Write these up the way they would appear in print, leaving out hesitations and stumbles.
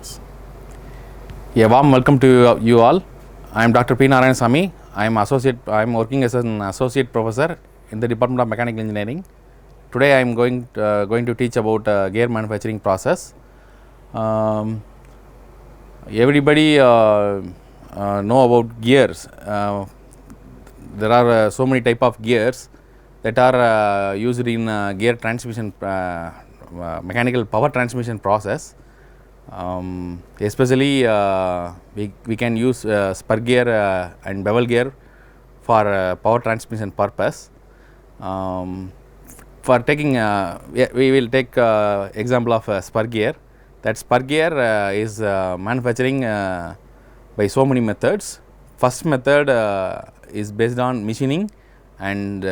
A warm welcome to you all. I am Dr. P. Narayanasamy. I am working as an associate professor in the Department of Mechanical Engineering. Today I am going to teach about gear manufacturing process. Everybody know about gears. There are so many type of gears that are used in gear transmission, mechanical power transmission process. Especially we can use spur gear and bevel gear for power transmission purpose. For taking we will take example of spur gear. That spur gear is manufacturing by so many methods. First method is based on machining, and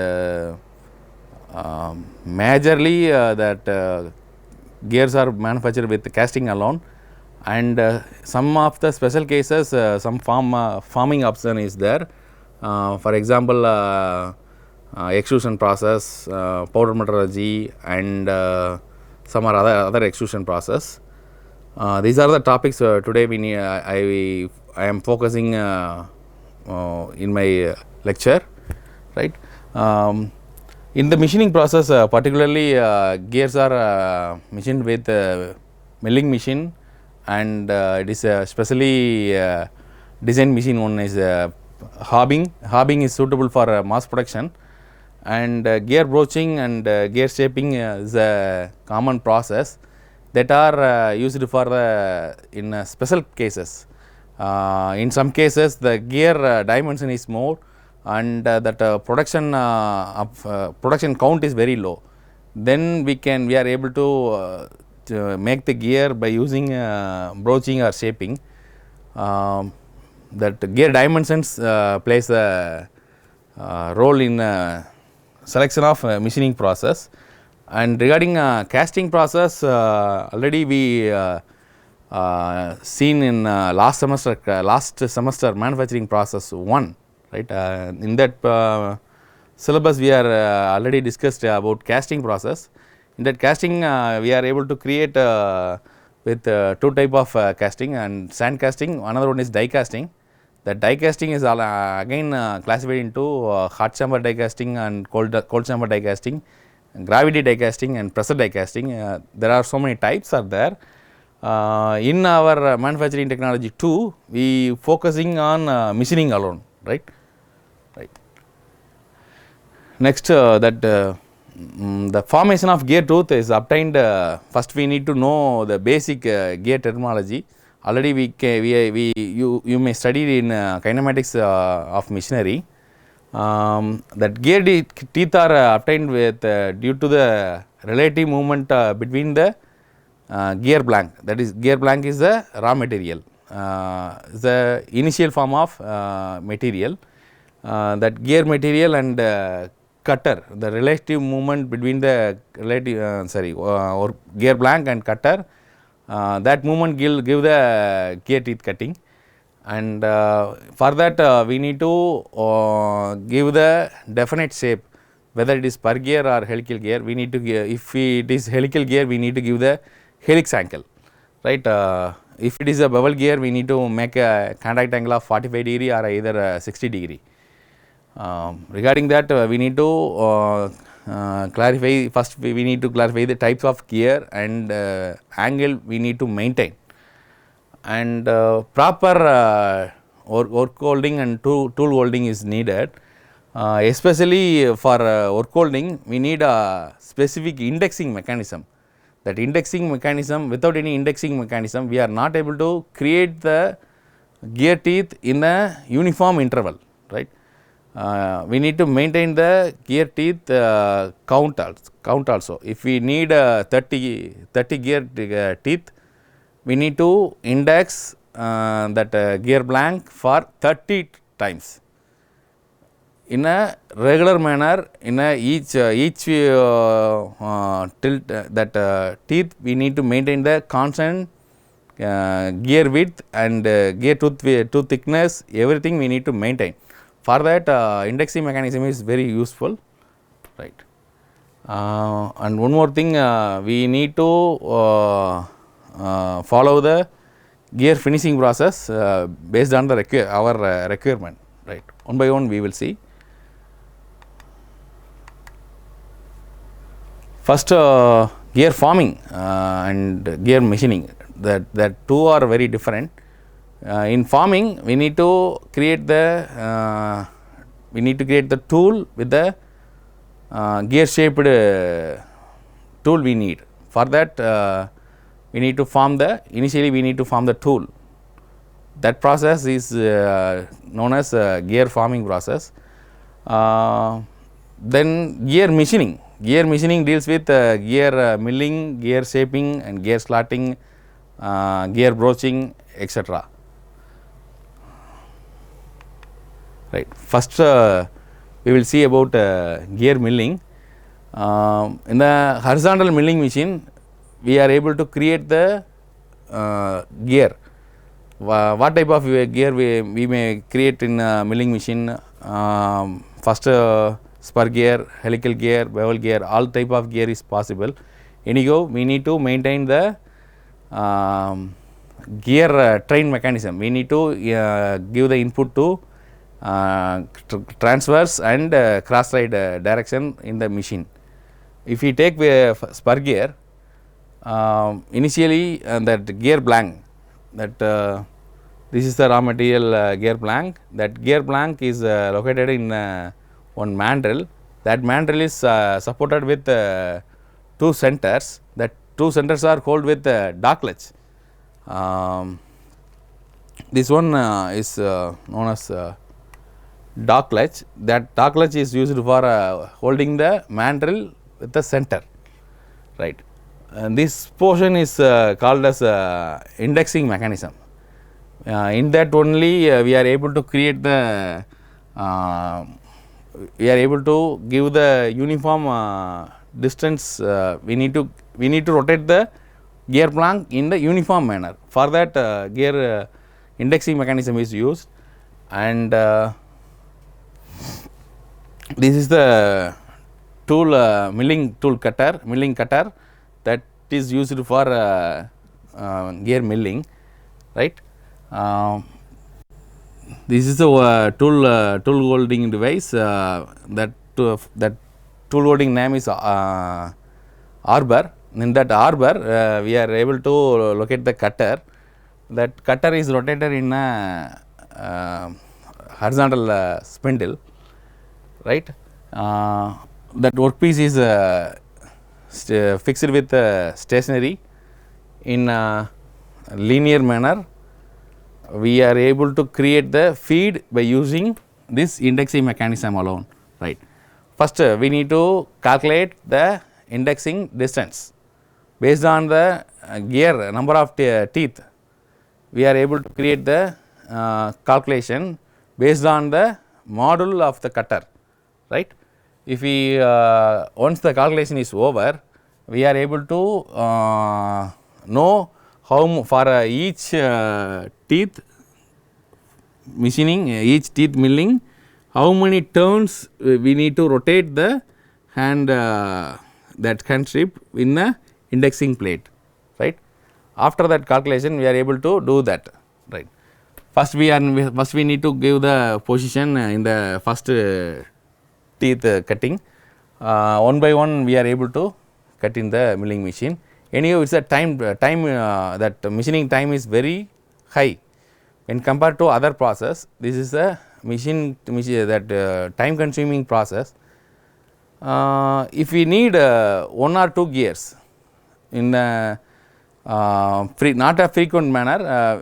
majorly that gears are manufactured with casting alone, and some of the special cases some forming option is there. For example, extrusion process, powder metallurgy, and some are other extrusion process. These are the topics today we need. I am focusing in my lecture, right? In the machining process, particularly gears are machined with milling machine, and it is specially designed machine. One is hobbing. Hobbing is suitable for mass production, and gear broaching and gear shaping is a common process that are used for in special cases. In some cases, the gear dimension is more, and that production count is very low. Then we are able to make the gear by using broaching or shaping. That gear dimensions plays a role in selection of machining process. And regarding casting process, already we seen in last semester manufacturing process 1. Right, in that syllabus we are already discussed about casting process. In that casting we are able to create with two type of casting, and sand casting. Another one is die casting. That die casting is again classified into hot chamber die casting and cold chamber die casting, gravity die casting, and pressure die casting. There are so many types are there. In our manufacturing technology 2, we focusing on machining alone, right? Next, the formation of gear tooth is obtained. First, we need to know the basic gear terminology. Already you may study in kinematics of machinery. That gear teeth are obtained with due to the relative movement between the gear blank. That is, gear blank is the raw material, the initial form of material. That gear material and cutter, the relative movement between the or gear blank and cutter, that movement give the gear teeth cutting. And for that we need to give the definite shape, whether it is spur gear or helical gear. We need to give, if it is helical gear, we need to give the helix angle, right? If it is a bevel gear, we need to make a contact angle of 45 degree or either 60 degree. Regarding that, we need to clarify. First, we need to clarify the types of gear and angle we need to maintain, and proper work holding and tool holding is needed. Especially for work holding, we need a specific indexing mechanism. That indexing mechanism, without any indexing mechanism, we are not able to create the gear teeth in a uniform interval, right? We need to maintain the gear teeth count also. If we need 30 gear teeth, we need to index that gear blank for 30 times in a regular manner. In a each tilt that teeth, we need to maintain the constant gear width and gear tooth thickness. Everything we need to maintain. For that, indexing mechanism is very useful, right? And one more thing, we need to follow the gear finishing process based on the our requirement, right. One by one we will see. First, gear forming and gear machining, that two are very different. In forming, we need to create the tool with the gear shaped tool we need. For that, we need to form the tool. That process is known as gear forming process. Then gear machining. Gear machining deals with gear milling, gear shaping and gear slotting, gear broaching, etc. Right. First, we will see about gear milling. In the horizontal milling machine, we are able to create the gear. What type of gear we may create in a milling machine? First, spur gear, helical gear, bevel gear, all type of gear is possible. Anyhow, we need to maintain the gear train mechanism. We need to give the input to transverse and cross ride direction in the machine. If we take spur gear, initially that gear blank, that this is the raw material gear blank. That gear blank is located in one mandrel. That mandrel is supported with two centers. That two centers are held with dog clutch. This one is known as dog clutch. That dog clutch is used for holding the mandrel with the center, right. And this portion is called as indexing mechanism. In that only we are able to create the we are able to give the uniform distance. We need to rotate the gear blank in the uniform manner. For that, gear indexing mechanism is used, and this is the tool milling cutter that is used for gear milling, right. This is a tool holding device. That tool holding name is arbor. In that arbor, we are able to locate the cutter. That cutter is rotated in a horizontal spindle, right. That workpiece is fixed with stationary in a linear manner. We are able to create the feed by using this indexing mechanism alone, right. First, we need to calculate the indexing distance based on the gear number of teeth. We are able to create the calculation based on the module of the cutter, right. If we once the calculation is over, we are able to know how for each teeth machining, each teeth milling, how many turns we need to rotate the hand that hand strip in the indexing plate, right. After that calculation, we are able to do that, right. First we need to give the position in the first teeth cutting. One by one we are able to cut in the milling machine. Anyhow, it's a time that machining time is very high when compared to other process. This is a machine that time consuming process. If we need one or two gears in a not a frequent manner,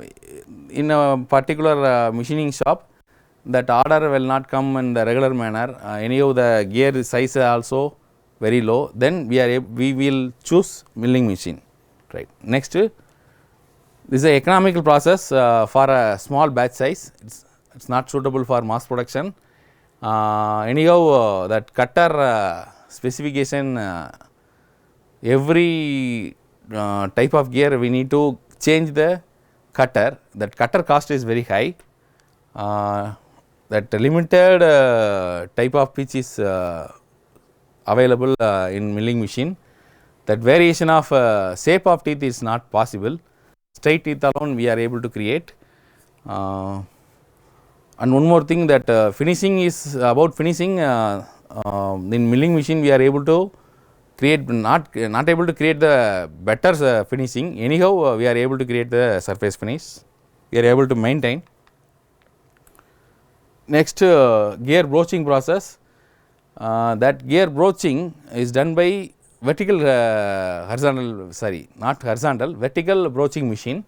in a particular machining shop, that order will not come in the regular manner. Anyhow, the gear size also very low, then we will choose milling machine, right. Next, this is a economical process for a small batch size. It's not suitable for mass production. Anyhow, that cutter specification, every type of gear we need to change the cutter. That cutter cost is very high. That limited type of pitch is available in milling machine. That variation of shape of teeth is not possible. straight teeth alone we are able to create. And one more thing, that finishing is about finishing. In milling machine we are able to create, not able to create the better finishing. Anyhow, we are able to create the surface finish. We are able to maintain. Next, gear broaching process. That gear broaching is done by vertical vertical broaching machine.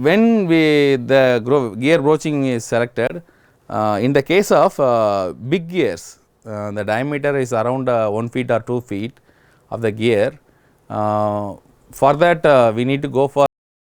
When the gear broaching is selected, in the case of big gears, the diameter is around 1 feet or 2 feet of the gear. For that we need to go for